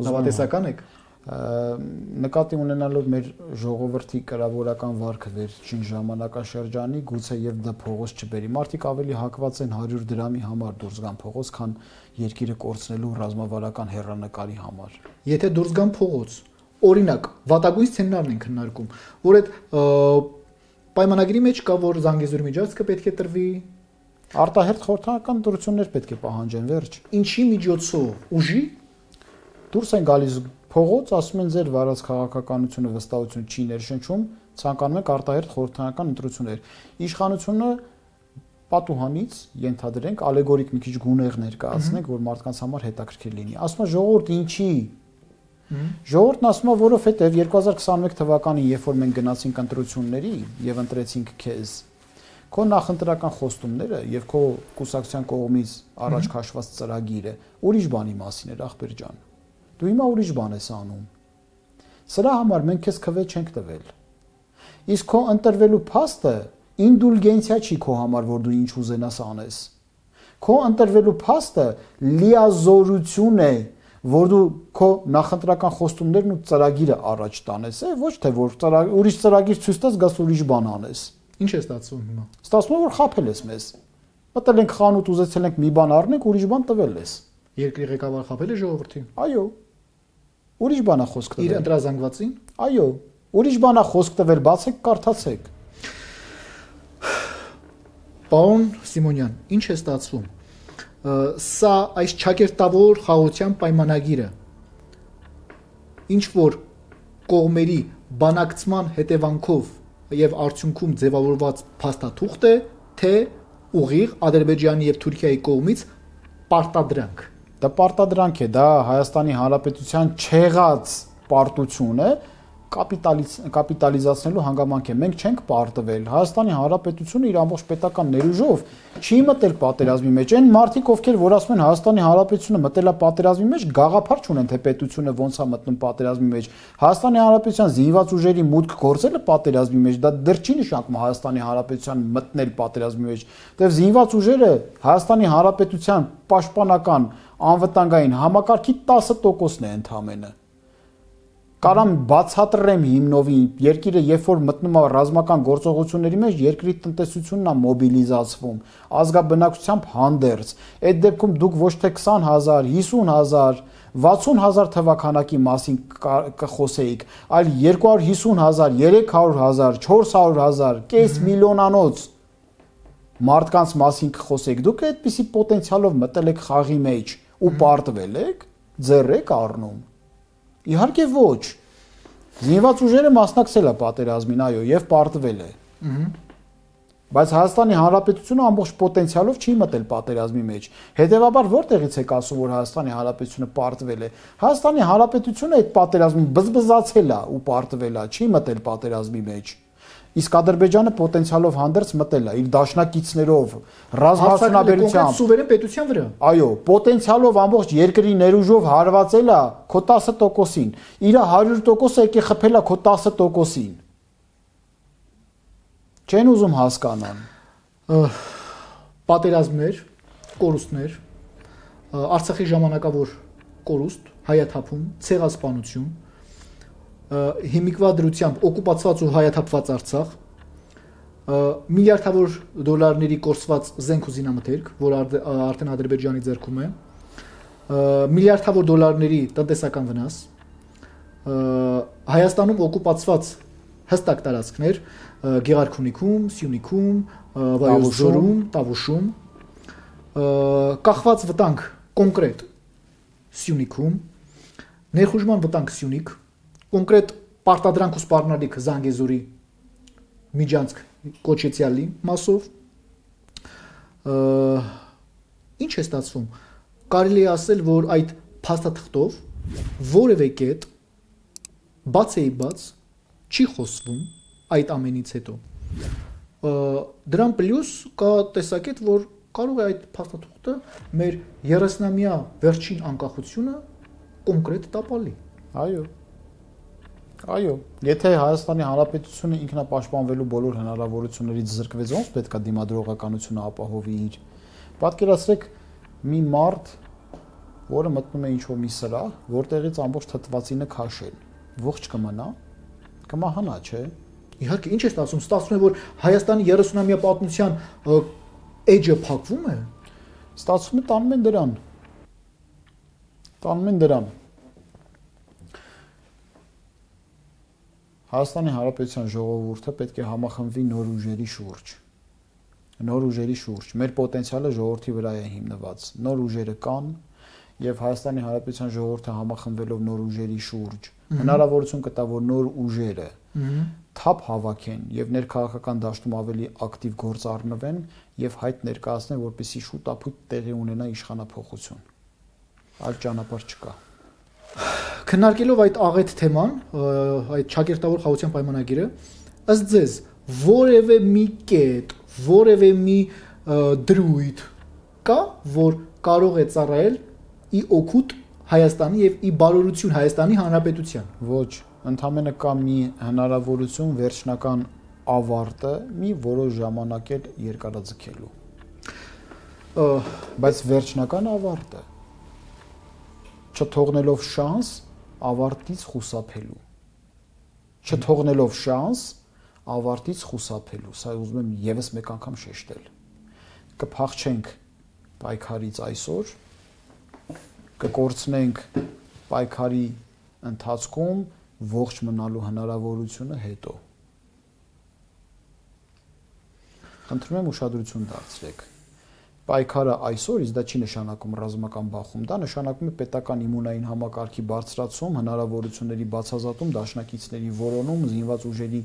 Հավատեսական եք։ Նկատի ունենալով մեր ժողովրդի կրավորական վարքը վերջին ժամանակաշրջանի, գուցե եւ դա փողոց չբերի։ Մարդիկ ավելի հակված են 100 դրամի համար դուրս գան փողոց, քան երկիրը կորցնելու ռազմավարական հեռանկարի համար։ Եթե դուրս գան փողոց, օրինակ, վատագույն սցենարն են քննարկում, որ այդ պայմանագրի մեջ կա, որ Զանգեզուրի միջանցքը պետք է տրվի, արտահերթ խորհրդանական դրություններ պետք է պահանջեն, վերջ։ ինչի միջոցով, ուժի դուրս են գալիս փողոց, ասում են ձեր վարած քաղաքականությունը վստահություն չի ներշնչում, ցանկանում եք արտահերթ խորհրդանական ընտրություններ։ Իշխանությունը պատուհանից ենթադրենք ալեգորիկ մի քիչ գունեղ ներկայացնենք, որ մարդկանց համար հետաքրքիր լինի։ Ասում է ժողովուրդ ինչի։ Ժողովուրդն ասում է, որովհետև 2021 թվականին, երբ որ մենք գնացինք ընտրությունների եւ ընտրեցինք քեզ, քո նախընտրական խոստումները եւ քո կուսակցության կողմից առաջ քաշված ծրագիրը ուրիշ բանի մասին էր, ախպեր ջան։ Դու հիմա ուրիշ բան ես անում։ Սրա համար մենք քեզ քվե չենք տվել։ Իսկ քո ընտրվելու փաստը ինդուլգենցիա չի քո համար, որ դու ինչ ուզենաս անես։ Քո ընտրվելու փաստը լիազորություն է, որ դու քո նախընտրական խոստումներն ու ծրագիրը առաջ տանես, ոչ թե որ ուրիշ ծրագիր ցույց տաս, գաս ուրիշ բան անես։ Ինչ է ստացվում հիմա։ Ստացվում է, որ խաբել ես մեզ։ Մտել ենք խանութ, ուզեցել ենք մի բան առնենք, ուրիշ բան տվել ես։ Երկրի ղեկավար խաբել է ժողովրդին։ Այո։ Ուրիշ բան է խոսք տվել։ Իր ընտրազանգվածին։ Այո, ուրիշ բան է խոսք տվել, բացեք, կարդացեք։ Պարոն Սիմոնյան, ինչ է ստացվում։ Սա այս ճակերտավոր խաղաղության պայմանագիրը ինչ որ կողմերի բանակցման հետևանքով եւ արդյունքում ձևավորված փաստաթուղթ է, թե ուղիղ Ադրբեջանի եւ Թուրքիայի կողմից պարտադրանք։ Դա պարտադրանք է, դա Հայաստանի Հանրապետության չեղած պարտություն է, կապիտալիզացնելու հանգամանք է։ Մենք չենք պարտվել։ Հայաստանի Հանրապետությունը իր ամբողջ պետական ներուժով չի մտել պատերազմի մեջ։ Այն մարդիկ, ովքեր որ ասում են Հայաստանի Հանրապետությունը մտել է պատերազմի մեջ, գաղափար չունեն, թե պետությունը ոնց է մտնում պատերազմի մեջ։ Հայաստանի Հանրապետության զինված ուժերի մուտք գործելը պատերազմի մեջ, դա դեռ չի նշանակում Հայաստանի Հանրապետության մտնել պատերազմի մեջ։ Դեռ զինված ուժերը Հայաստանի Հանրապետության պաշտպանական անվտանգային համակարգի 10%-ն է ընդամենը։ Կարամ բացատրեմ հիմնովի երկիրը երբ որ մտնում է ռազմական գործողությունների մեջ երկրի տնտեսությունն է մոբիլիզացվում ազգաբնակությամբ հանդերձ այդ դեպքում դուք ոչ թե 20000 50000 60000 թվականակի մասին կխոսեիք այլ 250000 300000 400000 կես միլիոնանոց մարդկանց մասին կխոսեիք դուք այդպիսի պոտենցիալով մտել եք խաղի մեջ ու պարտվել եք ձեռ եք առնում Իհարկե ոչ։ Զինված ուժերը մասնակցել է պատերազմին, այո, եւ պարտվել է։ Բայց Հայաստանի Հանրապետությունը ամբողջ պոտենցիալով չի մտել պատերազմի մեջ։ Հետևաբար որտեղից եք ասում, որ Հայաստանի Հանրապետությունը պարտվել է։ Հայաստանի Հանրապետությունը այդ պատերազմում բզբզացել է ու պարտվել է, չի մտել պատերազմի մեջ։ Իսկ Ադրբեջանը պոտենցիալով հանդերձ մտել է իր դաշնակիցներով, ռազմարդյունաբերությամբ, սուվերեն պետության վրա։ այո, պոտենցիալով ամբողջ երկրի ներուժով հարվածել է քո 10%-ին։ Իր 100% եկե խփել է քո 10%-ին։ Չեն ուզում հասկանան։ Պատերազմներ, կորուստներ, Արցախի ժամանակավոր կորուստ, հայաթափում, ցեղասպանություն, հիմիկվա դրությամբ օկուպացված ու հայաթափված Արցախ, միլիարդավոր դոլարների կորսված զենք ու զինամթերք, որ արդեն Ադրբեջանի ձեռքում է, միլիարդավոր դոլարների տնտեսական վնաս, Հայաստանում օկուպացված հստակ տարածքներ, Գեղարքունիքում, Սյունիքում, Վայոց ձորում, Տավուշում, կախված վտանգ կոնկրետ Սյունիքում, ներխուժման վտանգ Սյունիք, կոնկրետ պարտադրանք ու սպառնալիք Զանգեզուրի Միջանցք Կոչեցյալի մասով, ինչ է ստացվում, կարելի է ասել, որ այդ փաստաթղթով որևէ կետ բացեի բաց չի խոսվում այդ ամենից հետո։ Դրան պլյուս կա տեսակետ, որ կարող է այդ փաստաթղթը մեր 30-ամյա վերջին անկախությունը կոնկրետ տապալի։ Այո։ Այո, եթե Հայաստանի Հանրապետությունը ինքնապաշտպանվելու բոլոր հնարավորություններից զրկվեց, ոնց պետք է դիմադրողականությունը ապահովի իր։ Պատկերացրեք մի մարդ, որը մտնում է ինչ-որ մի սրահ, որտեղից ամբողջ թթվածինը քաշել, ողջ կմնա, կմահանա, չէ։ Իհարկե, ինչ է ստացվում, ստացվում է, որ Հայաստանի 30-ամյա պատմության էջը փակվում է։ Ստացվում է տանում են դրան։ Տանում են դրան։ Հայաստանի Հանրապետության ժողովուրդը պետք է համախմբվի նոր ուժերի շուրջ։ Նոր ուժերի շուրջ։ Մեր պոտենցիալը ժողովրդի վրա է հիմնված։ Նոր ուժերը կան եւ Հայաստանի Հանրապետության ժողովուրդը համախմբվելով նոր ուժերի շուրջ հնարավորություն կտա, որ նոր ուժերը թափ հավաքեն եւ ներքաղաքական դաշտում ավելի ակտիվ գործ առնվեն եւ հայտ ներկայացնեն, որպեսզի շուտ-ապույտ տեղի ունենա իշխանափոխություն։ Այլ ճանապարհ չկա։ Քննարկելով այդ աղետ թեման, այդ ճակերտավոր խաղաղության պայմանագիրը, ըստ ձեզ որևէ մի կետ, որևէ մի դրույթ կա, որ կարող է ծառայել ի օգուտ Հայաստանի եւ ի բարօրություն Հայաստանի Հանրապետության։ Ոչ, ընդհանրապես կա մի հնարավորություն վերջնական ավարտը մի որոշ ժամանակ էլ երկարաձգելու։ Բայց վերջնական ավարտը չթողնելով շանս ավարտից խուսափելու։ Չթողնելով շանս ավարտից խուսափելու։ Սա ուզում եմ եւս մեկ անգամ շեշտել։ Կփախչենք պայքարից այսօր, կկորցնենք պայքարի ընթացքում ողջ մնալու հնարավորությունը հետո։ Խնդրում եմ ուշադրություն դարձրեք։ Պայքարը այսօր, իսկ դա չի նշանակում ռազմական բախում, դա նշանակում է պետական իմունային համակարգի բարձրացում, հնարավորությունների բացազատում, դաշնակիցների որոնում, զինված ուժերի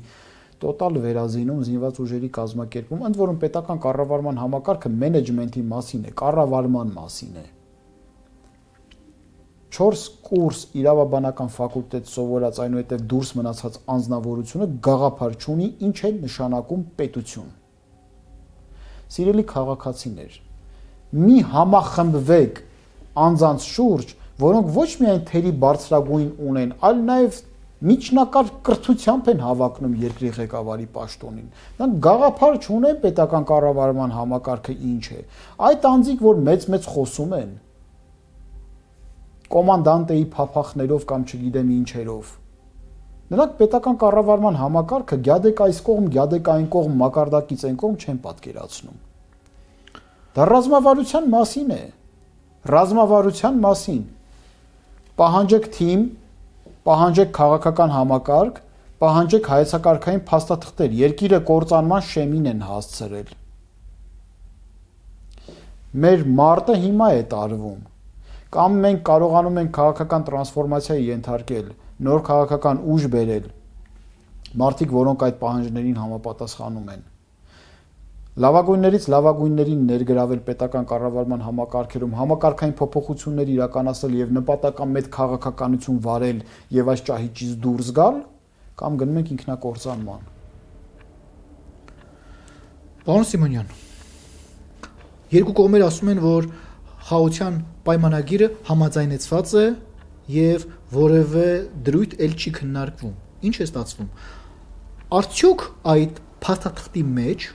տոտալ վերազինում, զինված ուժերի կազմակերպում, ընդ որում պետական կառավարման համակարգը մենեջմենթի մասին է, կառավարման մասին է։ 4 կուրս իրավաբանական ֆակուլտետ սովորած, այնուհետև դուրս մնացած անձնավորությունը գաղափար չունի, ինչ է նշանակում պետություն։ Սիրելի քաղաքացիներ, մի համախմբվեք անձանց շուրջ, որոնք ոչ միայն թերի բարձրագույն ունեն, այլ նաև միջնակարգ կրթությամբ են հավակնում երկրի ղեկավարի պաշտոնին։ Նրանք գաղափար չունեն պետական կառավարման համակարգը ինչ է։ Այդ անձիկ, որ մեծ խոսում են, կոմանդանտեի փափախներով կամ չգիտեմ ինչերով, նրանք պետական կառավարման համակարգը գյադեք այս կողմ, գյադեք այն կողմ, մակարդակից այն կողմ չեն պատկերացնում։ Դա ռազմավարության մասին է, ռազմավարության մասին։ Պահանջեք թիմ, պահանջեք քաղաքական համակարգ, պահանջեք հայեցակարգային փաստաթղթեր, երկիրը կործանման շեմին են հասցրել։ Մեր մարտը հիմա է տարվում, կամ մենք կարողանում ենք քաղաքական տրանսֆորմացիայի ենթարկել, նոր քաղաքական ուժ բերել, մարդիկ, որոնք այդ պահանջներին համապատասխանում են։ Լավագույններից լավագույններին ներգրավել պետական կառավարման համակարգերում, համակարգային փոփոխություններ իրականացնել եւ նպատակամետ քաղաքականություն վարել եւ այս ճահիճից դուրս գալ, կամ գնում ենք ինքնակործանման։ Պարոն Սիմոնյան, երկու կողմեր ասում են, որ խաղաղության պայմանագիրը համաձայնեցված է եւ որևէ դրույթ էլ չի քննարկվում։ Ինչ է ստացվում։ Արդյոք այդ փաստաթղթի մեջ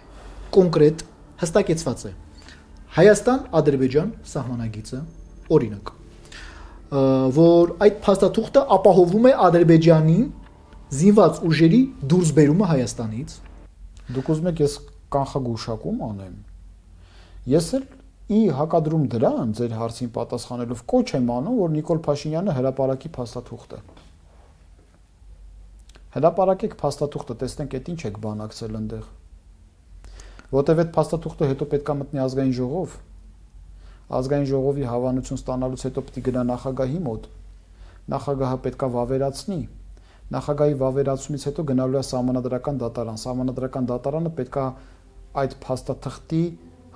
կոնկրետ հստակեցված է Հայաստան-Ադրբեջան սահմանագիծը, օրինակ, որ այդ փաստաթուղթը ապահովում է Ադրբեջանին զինված ուժերի դուրսբերումը Հայաստանից։ Դուք ուզում եք ես կանխագուշակում անեմ։ Ես էլ ի հակադրում դրան ձեր հարցին պատասխանելով կոչ եմ անում, որ Նիկոլ Փաշինյանը հրապարակի փաստաթուղթը։ Հրապարակեք փաստաթուղթը, տեսնենք այդ ինչ եք բանակցել այնտեղ։ Որտեւ այդ փաստաթուղթը հետո պետքա մտնի ազգային ժողով։ Ազգային ժողովի հավանություն ստանալուց հետո պետք է գնա նախագահի մոտ։ Նախագահը պետքա վավերացնի։ Նախագահի վավերացումից հետո գնալու է սահմանադրական դատարան։ Սահմանադրական դատարանը պետքա այդ փաստաթղթի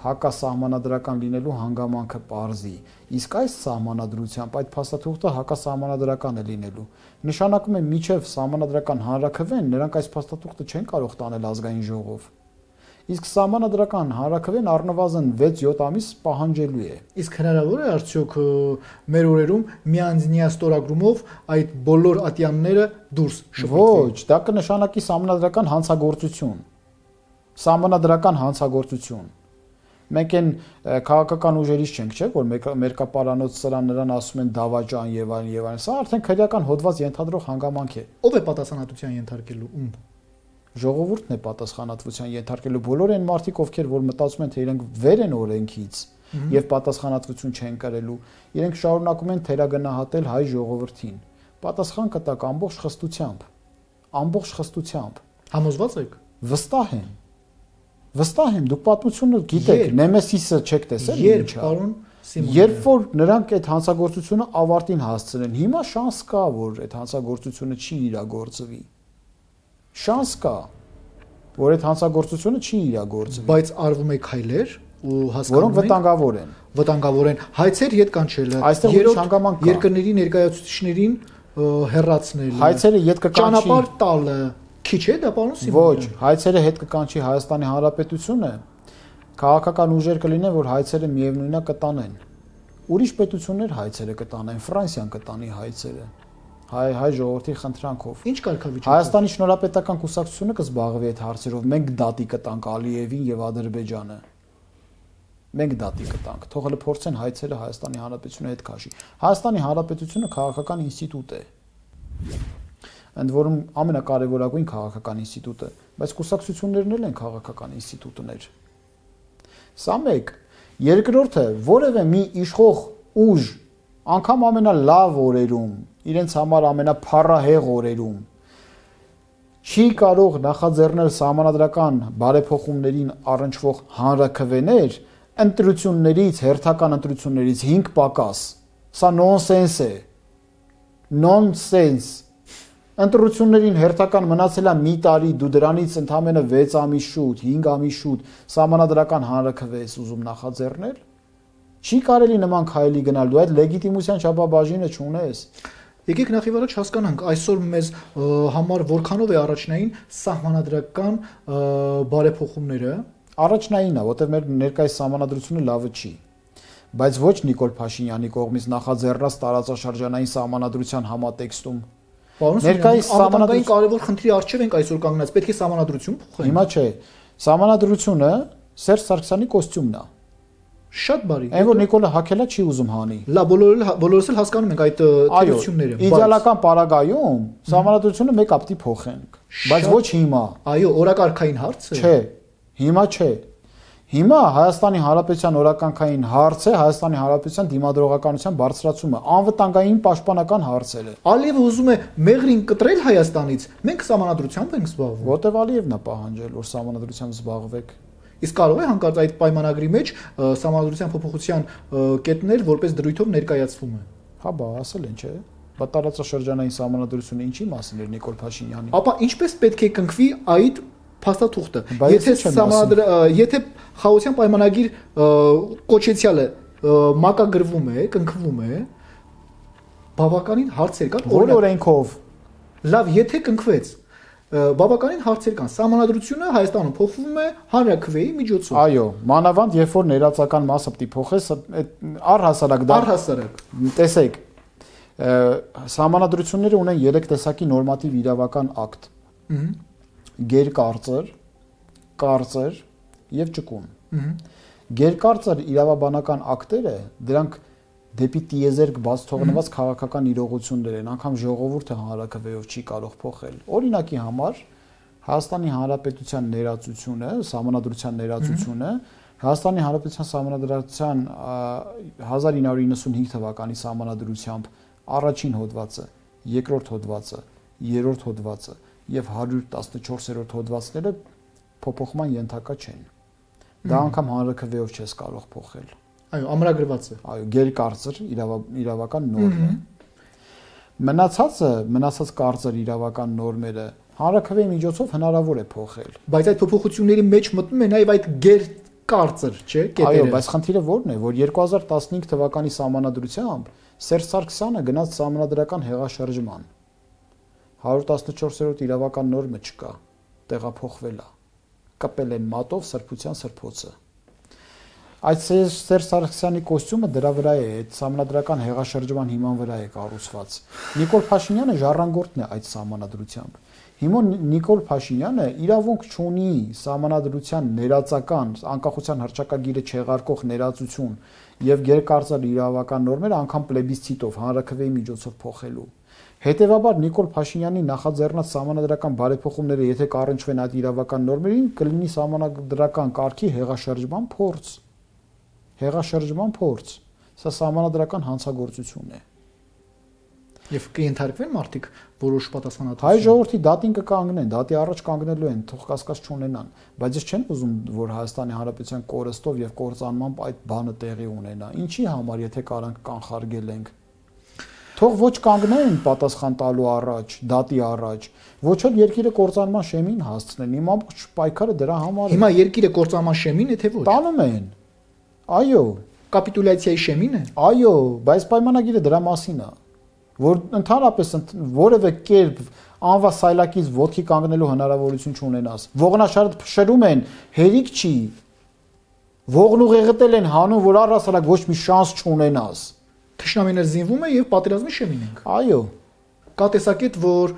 հակասահմանադրական լինելու հանգամանքը պարզի։ Իսկ այս սահմանադրությամբ այդ փաստաթուղթը հակասահմանադրական է լինելու։ Նշանակում է միջև սահմանադրական հանրաքվեն նրանք այս փաստաթուղթը չեն կարող տանել ազգային ժողով։ Իսկ սահմանադրական հանրաքվեն առնվազն 6-7 ամիս պահանջելու է։ Իսկ հնարավոր է արդյոք մեր օրերում միանձնյա ստորագրումով այդ բոլոր ատյանները դուրս շփոթվեն։ Ոչ, դա կնշանակի սահմանադրական հանցագործություն։ Սահմանադրական հանցագործություն։ Մենք այն քաղաքական ուժերից չենք, չէ՞, որ մերկապարանոց սրան նրան ասում են դավաճան եւ այլն եւ այլն։ Սա արդեն քրեական հոդված ենթադրող հանգամանք է։ Ով է պատասխանատվության ենթարկելու ում։ Ժողովուրդն է պատասխանատվության ենթարկելու բոլոր այն մարդիկ, ովքեր որ մտածում են, թե իրենք վեր են օրենքից եւ պատասխանատվություն չեն կրելու, իրենք շարունակում են թերագնահատել հայ ժողովրդին։ Պատասխան կտակ ամբողջ խստությամբ։ Ամբողջ խստությամբ։ Համոզված եք։ Վստահ եմ։ Վստահ եմ, դուք պատմությունը գիտեք, Նեմեսիսը չեք տեսել ինչա։ Պարոն Սիմոնյան։ Երբ որ նրանք այդ հանցագործությունը ավարտին հասցնեն, հիմա շանս կա, որ այդ հանցագործությունը չի իրագործվի։ Շանս կա, որ այդ հանցագործությունը չի իրագործվի։ Բայց արվում է քայլեր ու հասկանում որոնք վտանգավոր են։ Վտանգավոր են հայցեր ետ կանչելը, Այստեղ ուրիշ հանգամանք կա։ երկրների ներկայացուցիչներին հեռացնելը, Հայցերը ետ կկանչի։ ճանապարհ տալը, քիչ է դա պարոն Սիմոնյան։ Ոչ, հայցերը հետ կկանչի Հայաստանի Հանրապետությունը, քաղաքական ուժեր կլինեն, որ հայցերը միևնույնն է կտանեն։ Ուրիշ պետություններ հայցերը կտանեն, Ֆրանսիան կտանի հայցերը։ Հայ ժողովրդի խնդրանքով։ Ինչ կարգավիճակ։ Հայաստանի շնորհապետական կուսակցությունը կզբաղվի այդ հարցերով։ Մենք դատի կտանք Ալիևին եւ Ադրբեջանը։ Մենք դատի կտանք։ Թող հələ փորձեն հայցերը Հայաստանի Հանրապետությունը հետ քաշի։ Հայաստանի Հանրապետությունը քաղաքական ինստիտուտ է։ Ընդ որում ամենակարևորագույն քաղաքական ինստիտուտը, բայց կուսակցություններն էլ են քաղաքական ինստիտուտներ։ Սա մեկ։ Երկրորդը, որևէ մի իշխող ուժ, անգամ ամենալավ օրերում, իրենց համար ամենափառահեղ օրերում, չի կարող նախաձեռնել սահմանադրական բարեփոխումներին առնչվող հանրաքվեներ ընտրություններից, հերթական ընտրություններից 5 պակաս։ Սա նոնսենս է։ Նոնսենս։ Ընտրություններին հերթական մնացել է մի տարի, դու դրանից ընդամենը 6 ամիս շուտ, 5 ամիս շուտ սահմանադրական հանրաքվե ես ուզում նախաձեռնել։ Չի կարելի նման քայլի գնալ, դու այդ լեգիտիմության չափաբաժինը չունես։ Եկեք նախ եւ առաջ հասկանանք այսօր մեզ համար որքանով է առաջնային սահմանադրական բարեփոխումները։ Առաջնայինն է, որտեղ մեր ներկայիս սահմանադրությունը լավը չի։ Բայց ոչ Նիկոլ Փաշինյանի կողմից նախաձեռնած տարածաշրջանային սահմանադրության համատեքստում։ Ներկայիս սահմանադրական կարևոր խնդրի առջև ենք այսօր կանգնած, պետք է սահմանադրություն փոխենք։ Հիմա չէ։ Սահմանադրությունը Սերժ Սարգսյանի կոստյումն է։ Շատ բարի։ Այն որ Նիկոլը հակելա չի ուզում հանի։ Լավ, բոլորս էլ հասկանում ենք այդ թերությունները։ Իդեալական պարագայում սահմանադրությունը մեկ ապտի փոխենք, բայց ոչ հիմա։ Այո, օրակարգային հարց է։ Չէ։ Հիմա չէ։ Հիմա Հայաստանի Հանրապետության օրակարգային հարց է Հայաստանի Հանրապետության դիմադրողականության բարձրացումը, անվտանգային պաշտպանական հարցերը։ Ալիևը ուզում է մեղրին կտրել Հայաստանից, մենք սահմանադրությամբ ենք զբաղվում։ Որտեվ Ալիևն է պահանջել, որ սահմանադրությամբ զբաղվեք։ Իսկ կարող է հանկարծ այդ պայմանագրի մեջ սահմանադրության փոփոխության կետներ որպես դրույթով ներկայացվում է։ Հա, բա ասել են, չէ՞։ Բա տարածաշրջանային սահմանադրությունը ինչի մասին էր Նիկոլ Փաշինյանի։ Ապա ինչպես պետք է կնքվի այդ փաստաթուղթը։ Բայց Եթե ես չեմ եթե խաղաղության պայմանագիր կոչեցյալը մակագրվում է, կնքվում է, բավականին հարցեր կան, Որ օրենքով լավ, եթե կնքվեց, բավականին հարցեր կան։ Սահմանադրությունը Հայաստանում փոխվում է հանրաքվեի միջոցով։ Այո, մանավանդ երբ որ ներածական մասը պիտի փոխես, առհասարակ դա Առհասարակ։ տեսեք, սահմանադրությունները ունեն 3 տեսակի նորմատիվ իրավական ակտ. գերկարծր, կարծր եւ ճկուն։ Գերկարծր իրավաբանական ակտերը դրանք դեպի տիեզերք բաց թողնված քաղաքական իրողություններ են, անգամ ժողովուրդը հանրաքվեով չի կարող փոխել։ Օրինակի համար Հայաստանի Հանրապետության ներածությունը, Սահմանադրության ներածությունը, Հայաստանի Հանրապետության Սահմանադրության 1995 թվականի Սահմանադրությամբ առաջին հոդվածը, երկրորդ հոդվածը, երրորդ հոդվածը եւ 114-րդ հոդվածները փոփոխման ենթակա չեն։ Դա անգամ հանրաքվեով չես կարող փոխել։ Այո, ամրագրված է։ Այո, գերկարծր իրավական նորմ է։ Մնացած կարծր իրավական նորմերը հանրաքվեի միջոցով հնարավոր է փոխել։ Բայց այդ փոփոխությունների մեջ մտնում է նաև այդ գերկարծր, չէ՞, կետերը։ Այո, բայց խնդիրը ո՞րն է, որ 2015 թվականի սահմանադրությամբ Սերժ Սարգսյանը գնաց սահմանադրական հեղաշրջման։ 114-րդ իրավական նորմը չկա, տեղափոխվել է։ Կպել են մատով սրբության սրբոցը։ Այդ Սերժ Սարգսյանի կոստյումը դրա վրա է, այդ սահմանադրական հեղաշրջման հիման վրա է կառուցված։ Նիկոլ Փաշինյանը ժառանգորդն է այդ սահմանադրությամբ։ Հիմա Նիկոլ Փաշինյանը իրավունք չունի սահմանադրության ներածական անկախության հռչակագիրը չեղարկող ներածություն եւ գերկարծր իրավական նորմերը անգամ պլեբիսցիտով հանրաքվեի միջոցով փոխելու։ Հետևաբար Նիկոլ Փաշինյանի նախաձեռնած սահմանադրական բարեփոխումները, եթե կառնչվեն այդ իրավական նորմերին, կլինի սահմանադրական կարգի հեղաշրջման փորձ։ Հեղաշրջման փորձ։ Սա սահմանադրական հանցագործություն է։ Եվ կընթարկվեն մարդիկ որոշ պատասխանատվություն։ Հայ ժողովրդի դատին կկանգնեն, դատի առաջ կանգնելու են, թող կասկած չունենան, բայց ես չեմ ուզում, որ Հայաստանի Հանրապետության կորստով եւ կործանմամբ այդ բանը տեղի ունենա։ Ինչի համար, եթե կարանք կանխարգել ենք։ Թող ոչ կանգնեն պատասխան տալու առաջ, դատի առաջ, ոչ էլ երկիրը կործանման շեմին հասցնեն։ Իմ ամբողջ պայքարը դրա համար է։ Հիմա երկիրը կործանման շեմին է թե ոչ։ Տանում են։ Այո, կապիտուլյացիայի շեմին է։ այո, բայց պայմանագիրը դրա մասին է, որ ընդհանրապես որևէ կերպ անվա սայլակից ոտքի կանգնելու հնարավորություն չունենաս։ Ողնաշարդ փշրում են, հերիք չի։ Ողն ուղեղտել են հանում, որ առհասարակ ոչ մի շանս չունենաս։ Թշնամիները զինվում է եւ պատերազմի շեմին ենք։ Այո, Կա տեսակետ, որ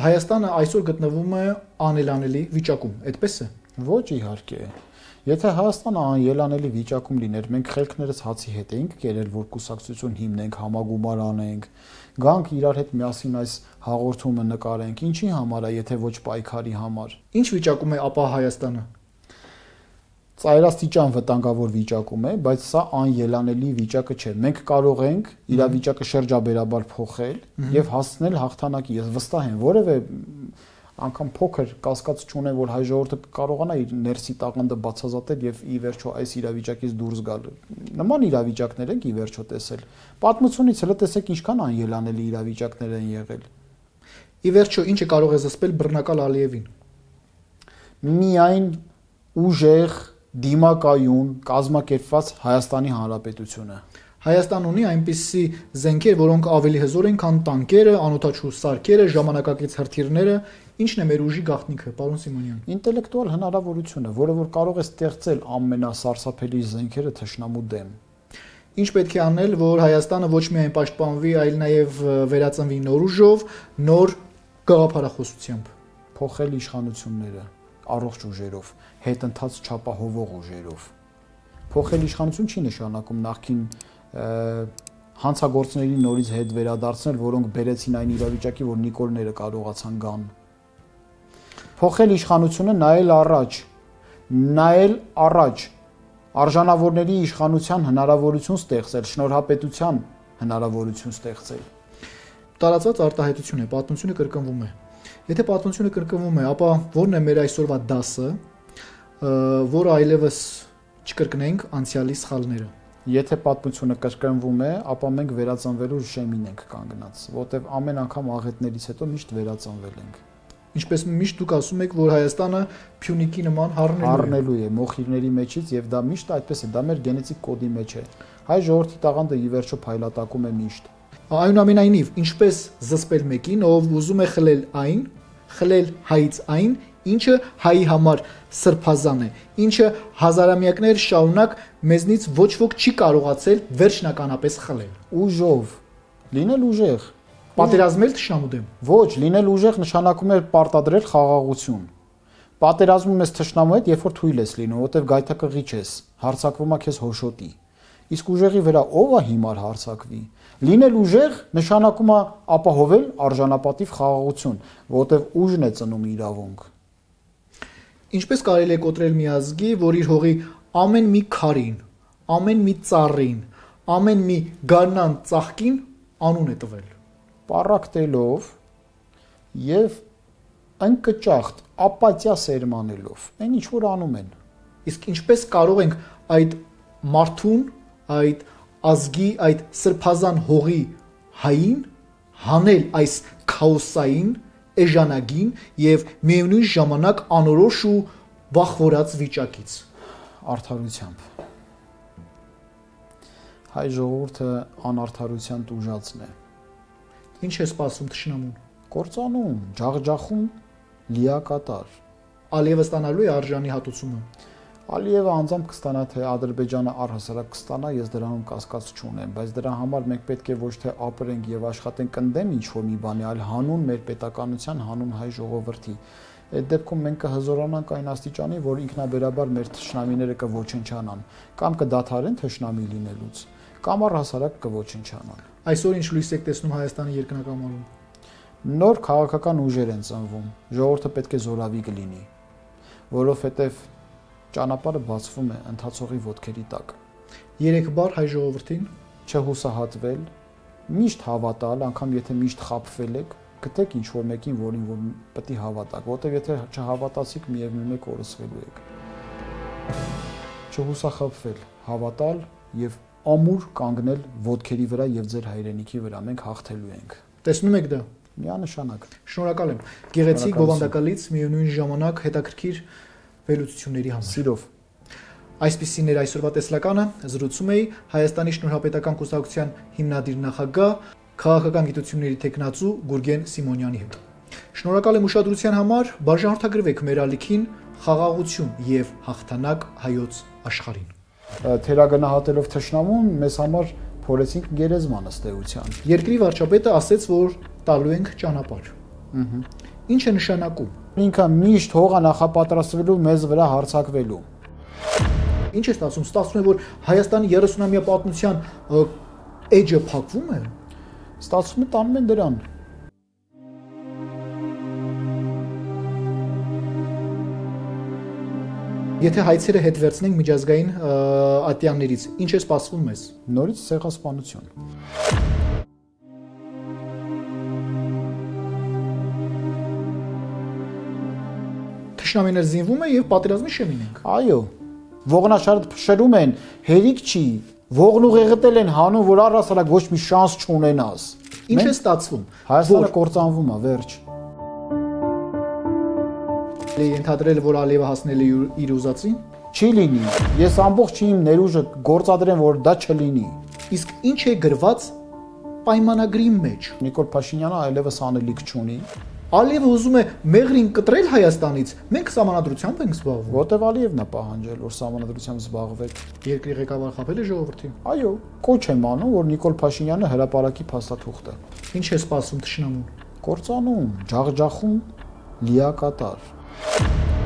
Հայաստանը այսօր գտնվում է անելանելի վիճակում, այդպես է։ ոչ իհարկե։ Եթե Հայաստանը անելանելի վիճակում լիներ, մենք խելքներս հացի հետ էինք կերել, որ կուսակցություն հիմնենք, համագումար անենք, գանք իրար հետ միասին այս հաղորդումը նկարենք։ Ինչի համար է, եթե ոչ պայքարի համար։ Ինչ վիճակում է ապա Հայաստանը։ Ծայրաստիճան վտանգավոր վիճակում է, բայց սա անելանելի վիճակը չէ։ Մենք կարող ենք իրավիճակը շրջաբերաբար փոխել եւ հասնել հաղթանակի։ Ես վստահ եմ, որևէ անգամ փոքր կասկած չունեմ, որ հայ ժողովուրդը կարողանա իր ներսի տաղանդը բացազատել եւ ի վերջո այս իրավիճակից դուրս գալ։ Նման իրավիճակներ ենք ի վերջո տեսել։ Պատմությունից հենց տեսեք ինչքան անելանելի իրավիճակներ են եղել։ Ի վերջո ինչը կարող է զսպել բռնակալ Ալիևին։ Միայն ուժեղ դիմակայուն կազմակերպված Հայաստանի Հանրապետությունը։ Հայաստան ունի այնպիսի զենքեր, որոնք ավելի հզոր են, քան տանկերը, անօդաչու սարքերը, ժամանակակից հրթիռները։ Ինչն է մեր ուժի գաղտնիքը, պարոն Սիմոնյան։ Ինտելեկտուալ հնարավորությունը, որը որ կարող է ստեղծել ամենասարսափելի զենքերը թշնամու դեմ։ Ինչ պետք է անել, որ Հայաստանը ոչ միայն պաշտպանվի, այլ նաև վերածնվի նոր ուժով, նոր գաղափարախոսությամբ։ Փոխել իշխանությունները առողջ ուժերով, հետընթաց չափահովող ուժերով։ Փոխել իշխանություն չի նշանակում նախքին հանցագործների նորից հետ վերադարձնել, որոնք բերեցին այն իրավիճակի, որ Նիկոլները կարողացան գան։ Փոխել իշխանությունը նայել առաջ, արժանավորների իշխանության հնարավորություն ստեղծել, շնորհապետության հնարավորություն ստեղծել։ Տարածված արտահայտություն է, պատմությունը կրկնվում է։ Եթե պատմությունը կրկնվում է, ապա ո՞րն է մեր այսօրվա դասը, որը այլևս չկրկնենք անցյալի սխալները։ Եթե պատմությունը կրկնվում է, ապա մենք վերածնվելու շեմին ենք կանգնած, որտեղ ամեն անգամ աղետներից հետո միշտ վերածնվել ենք։ Ինչպես միշտ դուք ասում եք, որ Հայաստանը Փյունիկի նման Առնելու է մոխիրների մեջից եւ դա միշտ այդպես է, դա մեր գենետիկ կոդի մեջ է։ Հայ ժողովրդի տաղանդը ի վերջո փայլատակում է միշտ։ Այնուամենայնիվ, ինչպես զսպել մեկին, ով ուզում է խլել հայից այն, ինչը հայի համար սրբազան է, ինչը հազարամյակներ շարունակ մեզնից ոչ ոք չի կարողացել վերջնականապես խլել։ Ուժով, լինել ուժեղ։ Պատերազմել թշնամու դեմ։ Ոչ, լինել ուժեղ նշանակում է պարտադրել խաղաղություն։ Պատերազմում ես թշնամու հետ, երբ որ թույլ ես լինում, որտեվ գայթակղիչ ես, հարձակվում է քեզ հոշոտի։ Իսկ ուժեղի վրա ով է հիմար հարձակվի։ Լինել ուժեղ նշանակում է ապահովել արժանապատիվ խաղաղություն, որտեվ ուժն է ծնում իրավունք։ Ինչպես կարելի է կոտրել մի ազգի, որ իր հողի ամեն մի քարին, ամեն մի ծառին, ամեն մի գարնան ծաղկին անուն է տվել։ Պառակտելով եւ ընկճախտ ապաթիա սերմանելով, այն ինչ որ անում են։ Իսկ ինչպես կարող ենք այդ մարդուն, այդ ազգի, այդ սրբազան հողի հային հանել այս քաոսային, էժանագին եւ միևնույն ժամանակ անորոշ ու վախվորած վիճակից։ Արդարությամբ։ Հայ ժողովուրդը անարդարության տուժածն է։ Ինչ է սպասում թշնամուն։ Կործանում, ջախջախում, լիակատար։ Ալիևը ստանալու է արժանի հատուցումը։ Ալիևը անձամբ կստանա, թե Ադրբեջանը առհասարակ կստանա, ես դրանում կասկած չունեմ, բայց դրա համար մենք պետք է ոչ թե ապրենք եւ աշխատենք ընդդեմ ինչ-որ մի բանի, այլ հանուն մեր պետականության, հանուն հայ ժողովրդի։ Այդ դեպքում մենք կհզորանանք այն աստիճանի, որ ինքնաբերաբար մեր թշնամիները կոչնչանան, կամ կդադարեն թշնամի լինելուց, կամ առհասարակ կոչնչանան։ Այսօր ինչ լույս եք տեսնում Հայաստանի երկնակամարում։ Նոր քաղաքական ուժեր են ծնվում, ժողովուրդը պետք է զորավի կլինի, որովհետեւ ճանապարհը բացվում է ընթացողի ոտքերի տակ։ 3 բառ հայ ժողովրդին. չհուսահատվել, միշտ հավատալ, անգամ եթե միշտ խաբվել եք, գտեք ինչ որ մեկին, որին որ պետք է հավատաք, որտեղ եթե չհավատացիք, միևնույն է կորսվելու եք։ Չհուսախաբվել, հավատալ եւ ամուր կանգնել ոտքերի վրա եւ ձեր հայրենիքի վրա, մենք հաղթելու ենք։ Տեսնում եք դա։ Միանշանակ։ Շնորհակալ եմ։ Գեղեցիկ բովանդակալից միևնույն ժամանակ հետաքրքիր վերլուծությունների համար։ Սիրով։ Այսպիսին էր այսօրվա տեսլականը, զրուցում էի Հայաստանի Շնորհապետական կուսակցության հիմնադիր նախագահ, քաղաքական գիտությունների թեկնածու Գուրգեն Սիմոնյանի հետ։ Շնորհակալ եմ ուշադրության համար, բաժանորդագրվեք մեր ալիքին խաղաղություն եւ հաղթանակ հայոց աշխարհին։ Թերագնահատելով թշնամուն, մեզ համար փորեցինք գերեզման ըստ էության։ Երկրի վարչապետը ասեց, որ տալու ենք ճանապարհ։ Ինչ է նշանակում։ Ինքը միշտ հողը նախապատրաստվելու մեզ վրա հարձակվելու։ Ինչ է ստացվում։ Ստացվում է, որ Հայաստանի 30-ամյա պատմության էջը փակվում է։ Ստացվում է տանում են դրան։ Եթե հայցերը հետ վերցնենք միջազգային ատյաններից, ինչ է սպասվում մեզ։ Նորից ցեղասպանություն։ Թշնամիներ զինվում է եւ պատերազմի շեմին ենք։ Այո։ Ողնաշարդ փշրում են, հերիք չի։ Ողն ուղեղտել են հանուն, որ առհասարակ ոչ մի շանս չունենաս։ Ինչ է ստացվում։ Հայաստանը կործանվում է, վերջ։ Ենթադրել, որ Ալիևը հասնել է իր ուզածին։ Չի լինի։ Ես ամբողջ իմ ներուժը գործադրեմ, որ դա չլինի։ Իսկ ինչ է գրված պայմանագրի մեջ։ Նիկոլ Փաշինյանը այլևս անելիք չունի։ Ալիևը ուզում է մեղրին կտրել Հայաստանից։ Մենք սահմանադրությամբ ենք զբաղվում։ Որտեվ Ալիևն է պահանջել, որ սահմանադրությամբ զբաղվեք։ Երկրի ղեկավար խաբել է ժողովրդին։ Այո, կոչ եմ անում, որ Նիկոլ Փաշինյանը հրապարակի փաստաթուղթ է։ Ինչ է սպասում թշնամուն։ Կործանում, ջախջախում, լիակատար։